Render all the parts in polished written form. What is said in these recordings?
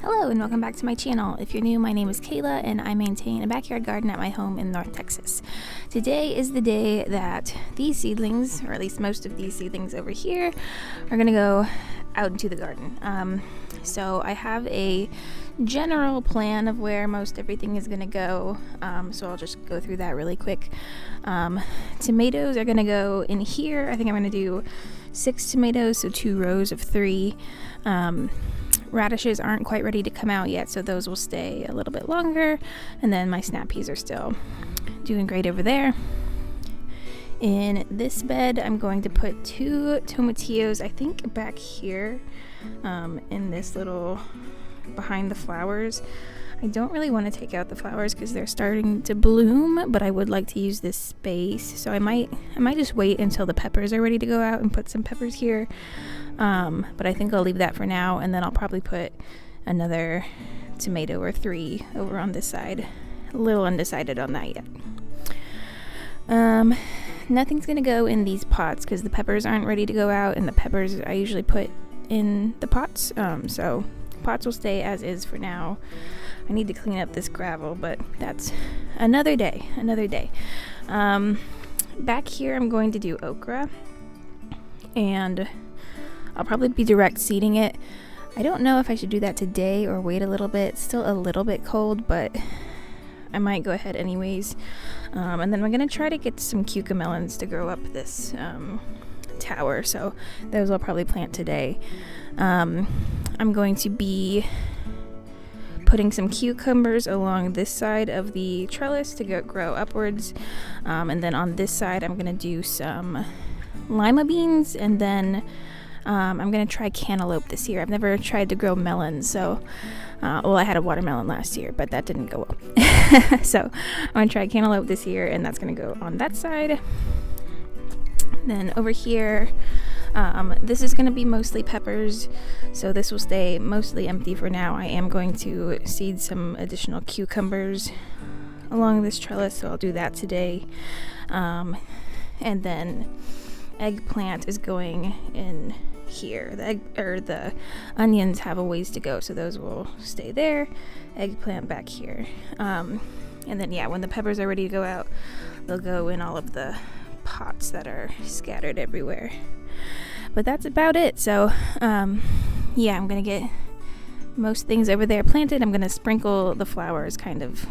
Hello and welcome back to my channel. If you're new, my name is Kayla and I maintain a backyard garden at my home in North Texas. Today is the day that these seedlings, or at least most of these seedlings over here, are going to go out into the garden. So I have a general plan of where most everything is going to go, so I'll just go through that really quick. Tomatoes are going to go in here. I think I'm going to do 6 tomatoes, so 2 rows of 3. Radishes aren't quite ready to come out yet, so those will stay a little bit longer. And then my snap peas are still doing great over there. In this bed, I'm going to put 2 tomatillos, I think back here, in this little behind the flowers. I don't really want to take out the flowers because they're starting to bloom, but I would like to use this space. So I might just wait until the peppers are ready to go out and put some peppers here. But I think I'll leave that for now, and then I'll probably put another tomato or 3 over on this side. A little undecided on that yet. Nothing's gonna go in these pots because the peppers aren't ready to go out, and the peppers I usually put in the pots. So pots will stay as is for now. I need to clean up this gravel, but that's another day. Back here I'm going to do okra, and I'll probably be direct seeding it. I don't know if I should do that today or wait a little bit. It's still a little bit cold, but I might go ahead anyways. And then we're gonna try to get some cucamelons to grow up this tower, so those I'll probably plant today. I'm going to be putting some cucumbers along this side of the trellis to grow upwards, and then on this side I'm gonna do some lima beans, and then I'm gonna try cantaloupe this year. I've never tried to grow melons, so I had a watermelon last year, but that didn't go well. So I'm gonna try cantaloupe this year, and that's gonna go on that side. Then over here, this is gonna be mostly peppers, so this will stay mostly empty for now. I am going to seed some additional cucumbers along this trellis, so I'll do that today. And then eggplant is going in here. The onions have a ways to go, so those will stay there. Eggplant back here. And then when the peppers are ready to go out, they'll go in all of the pots that are scattered everywhere. But that's about it. So I'm gonna get most things over there planted. I'm gonna sprinkle the flowers kind of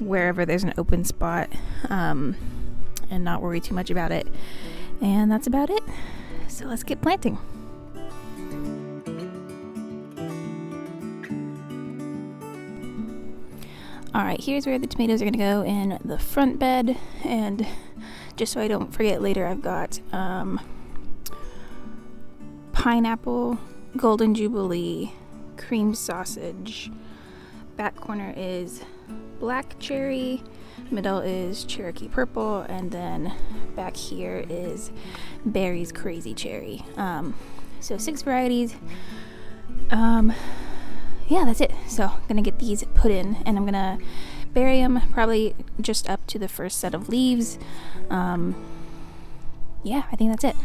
wherever there's an open spot, and not worry too much about it. And that's about it. So let's get planting. Alright, here's where the tomatoes are going to go in the front bed. And just so I don't forget later, I've got pineapple, golden jubilee, cream sausage. Back corner is black cherry. Middle is Cherokee purple, and then back here is Berry's crazy cherry. So 6 varieties. That's it. So I'm gonna get these put in, and I'm gonna bury them probably just up to the first set of leaves. I think that's it.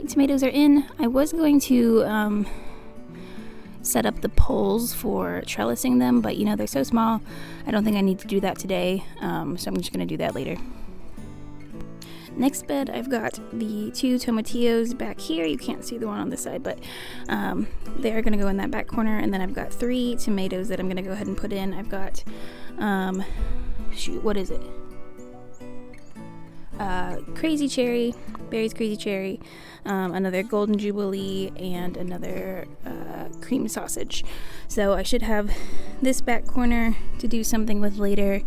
Tomatoes are in. I was going to set up the poles for trellising them, but they're so small, I don't think I need to do that today, so I'm just going to do that later. Next bed, I've got the 2 tomatillos back here. You can't see the one on this side, but they're going to go in that back corner, and then I've got 3 tomatoes that I'm going to go ahead and put in. I've got, what is it? Crazy cherry, Barry's Crazy Cherry, another Golden Jubilee, and another cream sausage. So I should have this back corner to do something with later,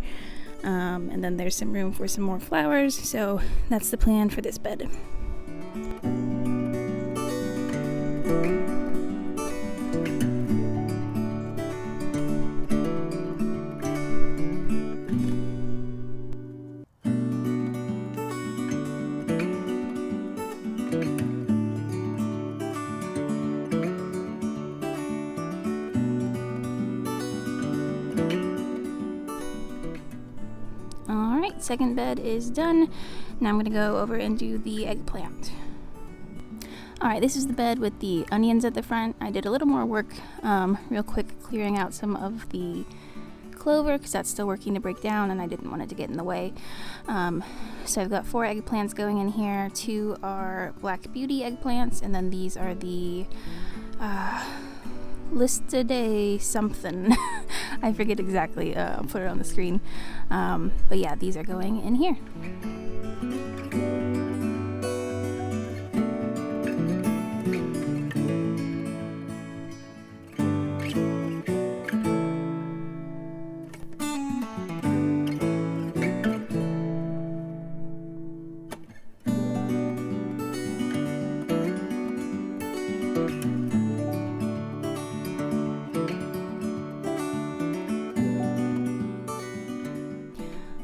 and then there's some room for some more flowers, so that's the plan for this bed. Alright, second bed is done. Now I'm going to go over and do the eggplant. Alright, this is the bed with the onions at the front. I did a little more work real quick clearing out some of the clover because that's still working to break down and I didn't want it to get in the way. So I've got 4 eggplants going in here. 2 are Black Beauty eggplants, and then these are the Listidae something. I forget exactly. I'll put it on the screen. But yeah, these are going in here.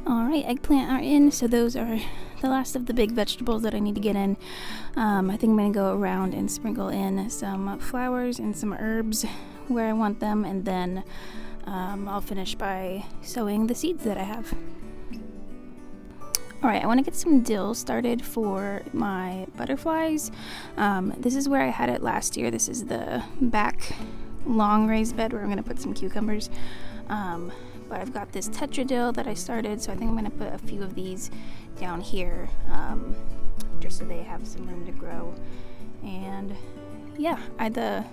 Alright, eggplant are in, so those are the last of the big vegetables that I need to get in. I think I'm going to go around and sprinkle in some flowers and some herbs where I want them, and then I'll finish by sowing the seeds that I have. Alright, I want to get some dill started for my butterflies. This is where I had it last year. This is the back long raised bed where I'm going to put some cucumbers. But I've got this tetra dill that I started, so I think I'm going to put a few of these down here, just so they have some room to grow. And yeah, the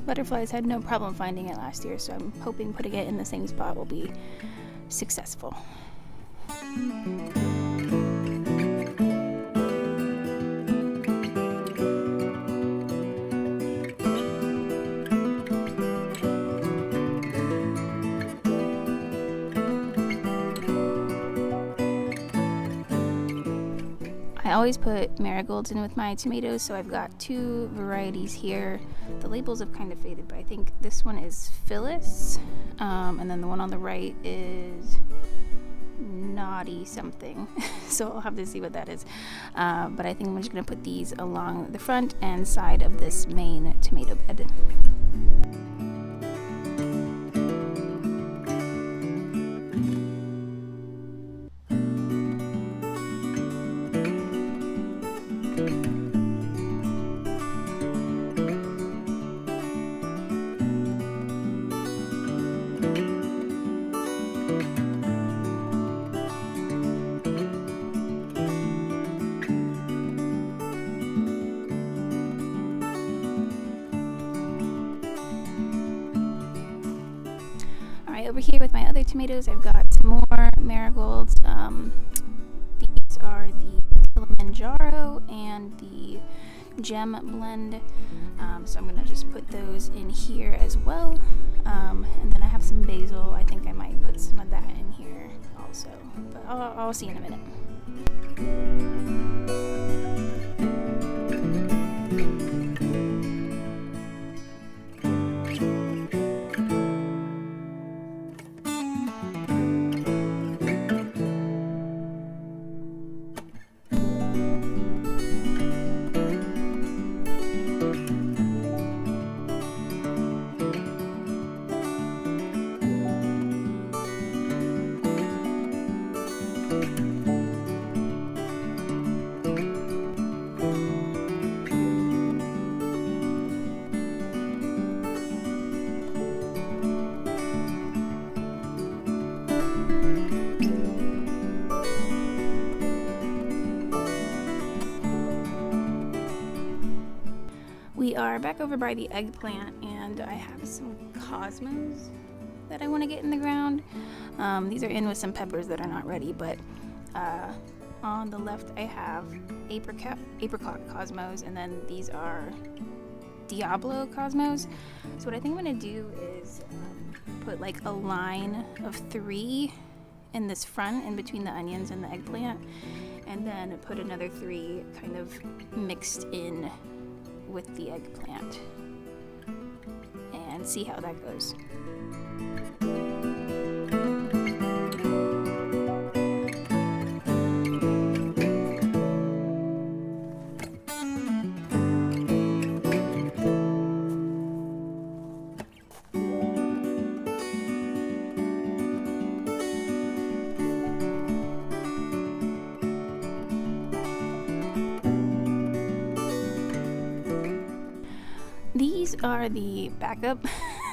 butterflies had no problem finding it last year, so I'm hoping putting it in the same spot will be successful. I always put marigolds in with my tomatoes, so I've got 2 varieties here. The labels have kind of faded, but I think this one is Phyllis, and then the one on the right is Naughty something. So I'll have to see what that is. But I think I'm just going to put these along the front and side of this main tomato bed. Over here with my other tomatoes, I've got some more marigolds. These are the Kilimanjaro and the Gem blend, so I'm going to just put those in here as well. And then I have some basil. I think I might put some of that in here also, but I'll see in a minute. We are back over by the eggplant, and I have some cosmos that I want to get in the ground. These are in with some peppers that are not ready, but On the left I have apricot cosmos, and then these are Diablo cosmos. So what I think I'm gonna do is put like a line of 3 in this front in between the onions and the eggplant, and then put another 3 kind of mixed in with the eggplant, and see how that goes. These are the backup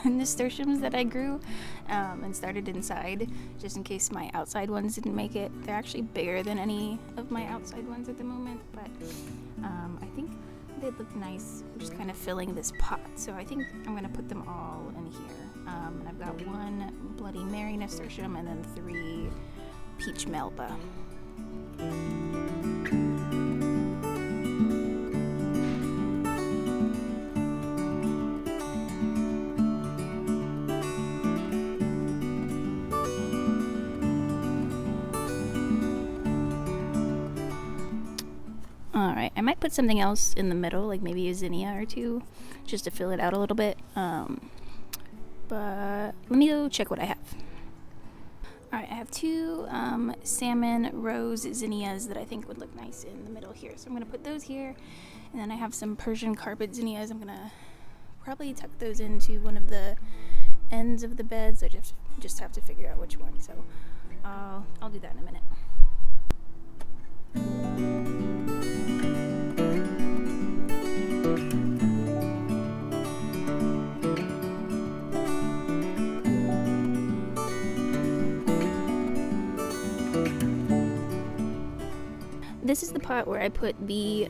nasturtiums that I grew and started inside, just in case my outside ones didn't make it. They're actually bigger than any of my outside ones at the moment, but I think they look nice. I'm just kind of filling this pot, so I think I'm going to put them all in here. And I've got 1 Bloody Mary nasturtium and then 3 peach melba. Alright, I might put something else in the middle, like maybe a zinnia or 2, just to fill it out a little bit. But let me go check what I have. Alright, I have 2 salmon rose zinnias that I think would look nice in the middle here. So I'm going to put those here. And then I have some Persian carpet zinnias. I'm going to probably tuck those into one of the ends of the beds. I just have to figure out which one. So I'll do that in a minute. This is the pot where I put the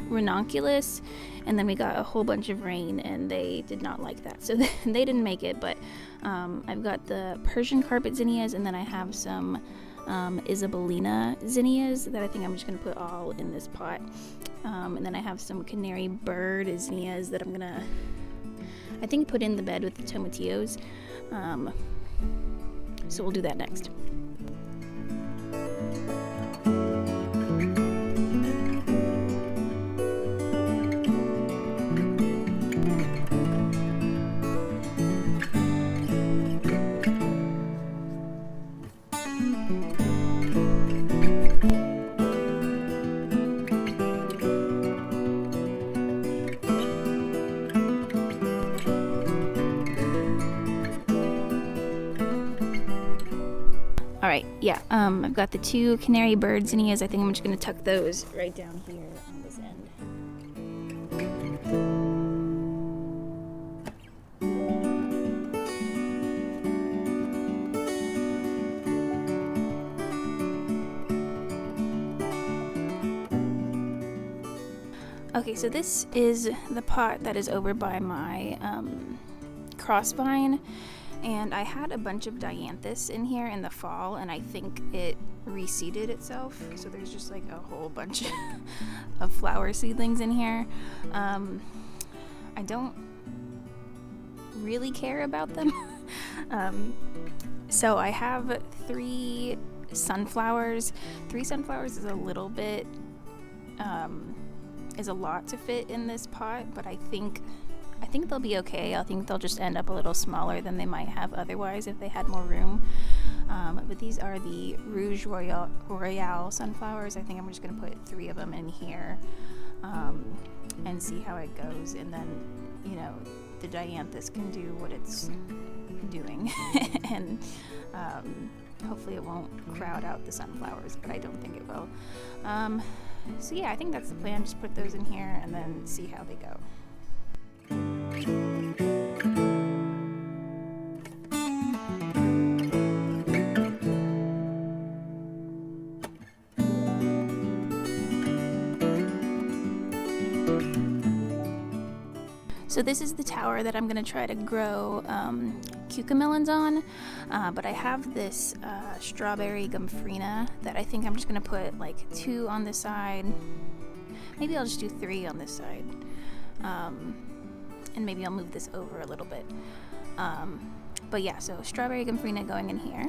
ranunculus, and then we got a whole bunch of rain and they did not like that, so they didn't make it. But I've got the Persian carpet zinnias, and then I have some Isabellina zinnias that I think I'm just going to put all in this pot. And then I have some canary bird zinnias that I'm going to, I think, put in the bed with the tomatillos. So we'll do that next. Alright, yeah, I've got the 2 canary bird zinnias. I think I'm just going to tuck those right down here on this end. Okay, so this is the pot that is over by my crossvine. And I had a bunch of dianthus in here in the fall, and I think it reseeded itself. So there's just like a whole bunch of flower seedlings in here. I don't really care about them. So I have 3 sunflowers. 3 sunflowers is a little bit, is a lot to fit in this pot, but I think they'll be okay. I think they'll just end up a little smaller than they might have otherwise if they had more room. But these are the Rouge Royale sunflowers. I think I'm just going to put 3 of them in here and see how it goes. And then, you know, the dianthus can do what it's doing. And hopefully it won't crowd out the sunflowers, but I don't think it will. So yeah, I think that's the plan. Just put those in here and then see how they go. So this is the tower that I'm going to try to grow cucamelons on, but I have this strawberry gomphrena that I think I'm just going to put like 2 on this side. Maybe I'll just do 3 on this side, and maybe I'll move this over a little bit. But yeah, so strawberry gomphrena going in here.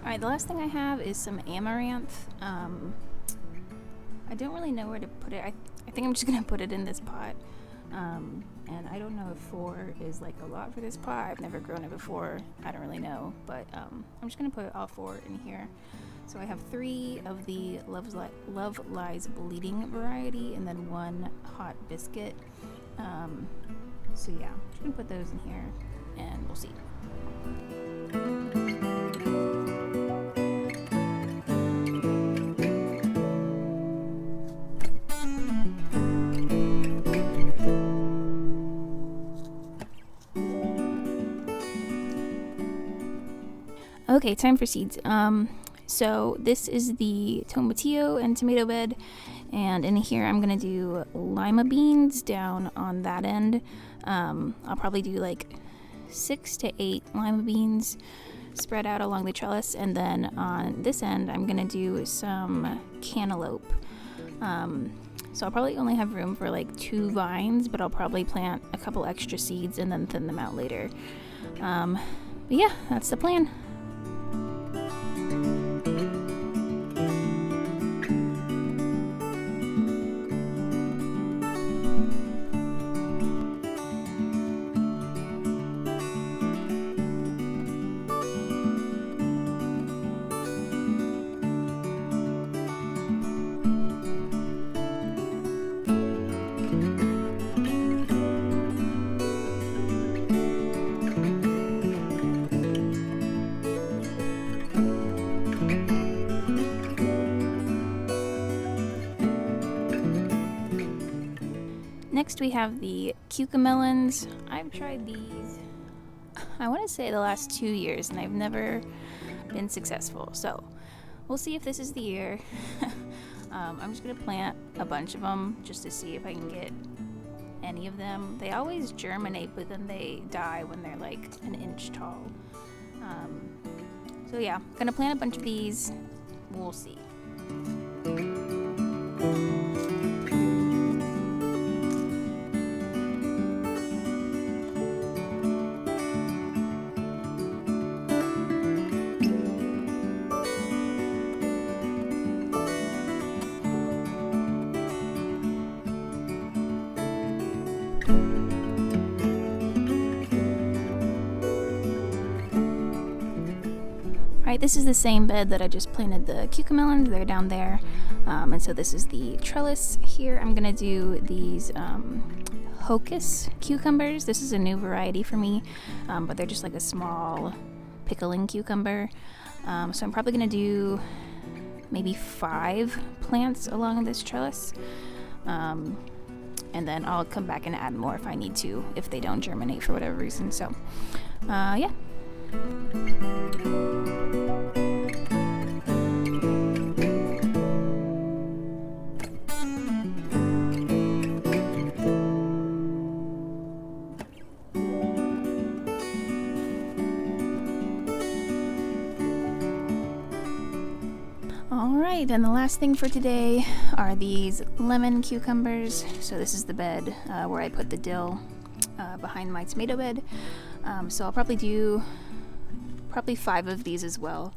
Alright, the last thing I have is some amaranth. I don't really know where to put it. I think I'm just gonna put it in this pot. And I don't know if 4 is like a lot for this pot. I've never grown it before. I don't really know, but I'm just gonna put all 4 in here. So I have 3 of the Love Lies Bleeding variety, and then 1 hot biscuit. So yeah, I'm just gonna put those in here, and we'll see. Okay, time for seeds. So this is the tomatillo and tomato bed, and in here I'm gonna do lima beans down on that end. I'll probably do like 6 to 8 lima beans spread out along the trellis, and then on this end I'm gonna do some cantaloupe. So I'll probably only have room for like 2 vines, but I'll probably plant a couple extra seeds and then thin them out later. But yeah, that's the plan. Next we have the cucamelons. I've tried these, I want to say the last 2 years, and I've never been successful. So we'll see if this is the year. I'm just going to plant a bunch of them just to see if I can get any of them. They always germinate, but then they die when they're like an inch tall. So yeah, I'm going to plant a bunch of these. We'll see. Alright, this is the same bed that I just planted the cucamelons. They're down there. And so this is the trellis here. I'm going to do these hocus cucumbers. This is a new variety for me, but they're just like a small pickling cucumber. So I'm probably going to do maybe 5 plants along this trellis. And then I'll come back and add more if I need to, if they don't germinate for whatever reason. So, yeah. Alright, and the last thing for today are these lemon cucumbers. So this is the bed where I put the dill behind my tomato bed. So I'll probably do 5 of these as well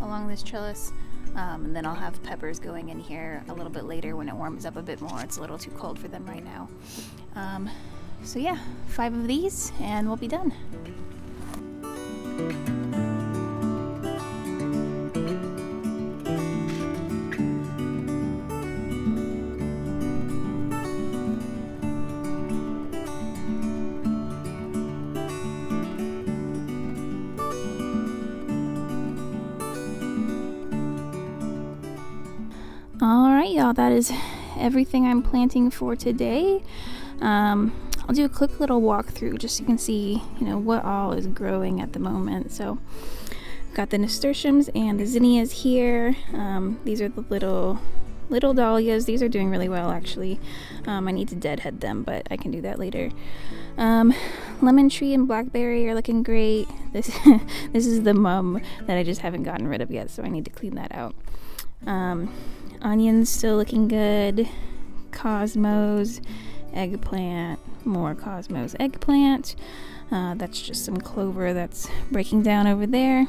along this trellis. And then I'll have peppers going in here a little bit later when it warms up a bit more. It's a little too cold for them right now. So yeah, 5 of these and we'll be done. Alright y'all, that is everything I'm planting for today. I'll do a quick little walkthrough just so you can see, what all is growing at the moment. So got the nasturtiums and the zinnias here. These are the little dahlias. These are doing really well, actually. I need to deadhead them, but I can do that later. Lemon tree and blackberry are looking great. This is the mum that I just haven't gotten rid of yet, so I need to clean that out. Onions still looking good. Cosmos, eggplant, more cosmos, eggplant. That's just some clover that's breaking down over there.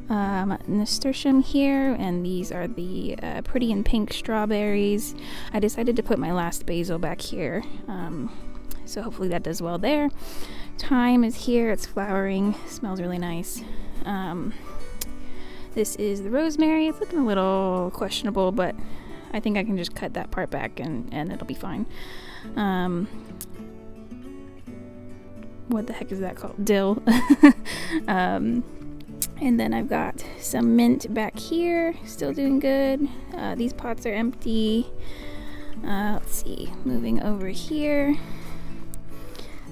Nasturtium here, and these are the pretty and pink strawberries. I decided to put my last basil back here, so hopefully that does well there. Thyme is here, it's flowering, smells really nice. This is the rosemary. It's looking a little questionable, but I think I can just cut that part back and it'll be fine. What the heck is that called? Dill. And then I've got some mint back here, still doing good. These pots are empty. Let's see, moving over here.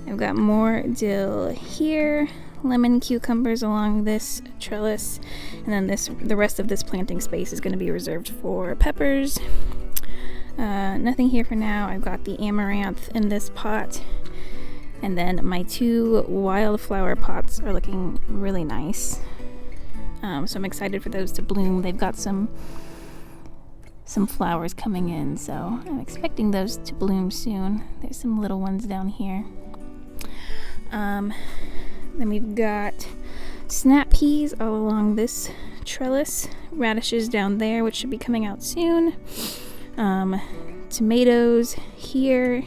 I've got more dill here, lemon cucumbers along this trellis, and then the rest of this planting space is going to be reserved for peppers. Nothing here for now. I've got the amaranth in this pot, and then my 2 wildflower pots are looking really nice. So I'm excited for those to bloom. They've got some flowers coming in, so I'm expecting those to bloom soon. There's some little ones down here. Then we've got snap peas all along this trellis, radishes down there, which should be coming out soon. Tomatoes here,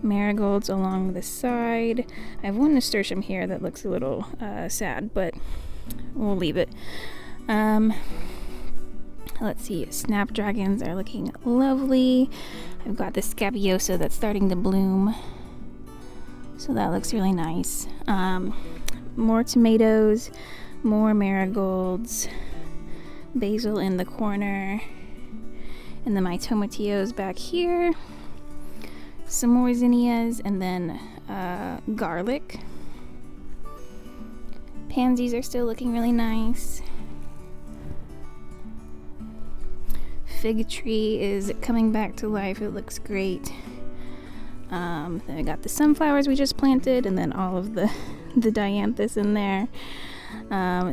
marigolds along the side. I have one nasturtium here that looks a little sad, but we'll leave it. Let's see, snapdragons are looking lovely. I've got the scabiosa that's starting to bloom, so that looks really nice. More tomatoes, more marigolds, basil in the corner, and then my tomatillos back here, some more zinnias, and then garlic. Pansies are still looking really nice. Fig tree is coming back to life. It looks great. Then I got the sunflowers we just planted, and then all of the dianthus in there.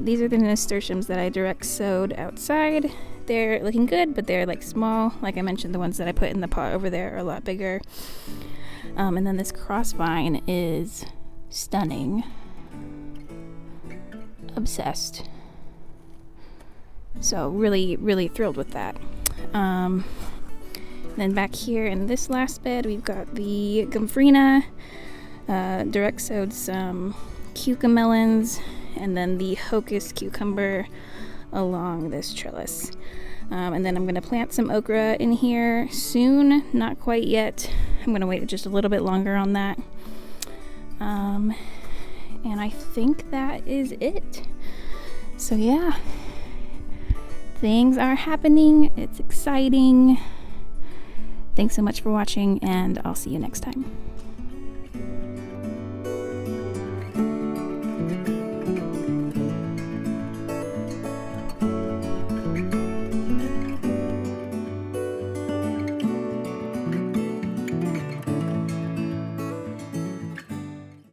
These are the nasturtiums that I direct sowed outside. They're looking good, but they're like small. Like I mentioned, the ones that I put in the pot over there are a lot bigger. And then this cross vine is stunning. Obsessed. So really, really thrilled with that. Then back here in this last bed, we've got the gomphrena, direct sowed some cucamelons, and then the hocus cucumber along this trellis. And then I'm going to plant some okra in here soon, not quite yet. I'm going to wait just a little bit longer on that. And I think that is it. So yeah, things are happening. It's exciting. Thanks so much for watching, and I'll see you next time.